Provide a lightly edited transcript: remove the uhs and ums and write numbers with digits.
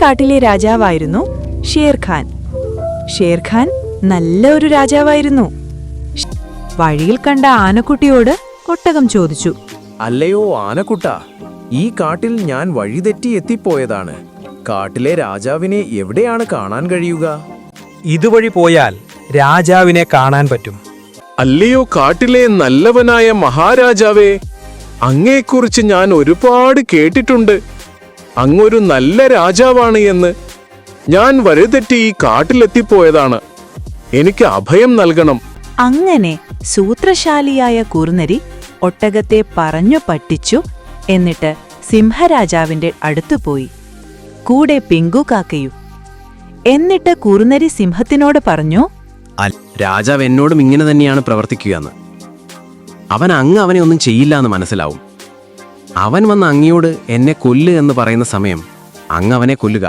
കാട്ടിലെ രാജാവായിരുന്നു ഷേർഖാൻ. ഷേർഖാൻ നല്ല ഒരു രാജാവായിരുന്നു. വഴിയിൽ കണ്ട ആനക്കുട്ടിയോട് ഒട്ടകം ചോദിച്ചു, അല്ലയോ ആനക്കുട്ട, ഈ കാട്ടിൽ ഞാൻ വഴിതെറ്റി എത്തിപ്പോയതാണ്. കാട്ടിലെ രാജാവിനെ എവിടെയാണ് കാണാൻ കഴിയുക? ഇതുവഴി പോയാൽ രാജാവിനെ കാണാൻ പറ്റും. അല്ലയോ കാട്ടിലെ നല്ലവനായ മഹാരാജാവേ, അങ്ങയെക്കുറിച്ച് ഞാൻ ഒരുപാട് കേട്ടിട്ടുണ്ട്. അങ്ങൊരു നല്ല രാജാവാണ് എന്ന്. ഞാൻ വഴിതെറ്റി ഈ കാട്ടിലെത്തിപ്പോയതാണ്. എനിക്ക് അഭയം നൽകണം. അങ്ങനെ സൂത്രശാലിയായ കുറുനരി ഒട്ടകത്തെ പറഞ്ഞു പറ്റിച്ചു. എന്നിട്ട് സിംഹരാജാവിന്റെ അടുത്തുപോയി, കൂടെ പിങ്കുകാക്കയും. എന്നിട്ട് കുറുനരി സിംഹത്തിനോട് പറഞ്ഞു, രാജാവ് എന്നോടും ഇങ്ങനെ തന്നെയാണ് പ്രവർത്തിക്കുകയെന്ന്. അവനെ ഒന്നും ചെയ്യില്ല എന്ന് മനസ്സിലാവും. അവൻ വന്ന് അങ്ങയോട് എന്നെ കൊല്ല് എന്ന് പറയുന്ന സമയം അങ്ങ് അവനെ കൊല്ലുക.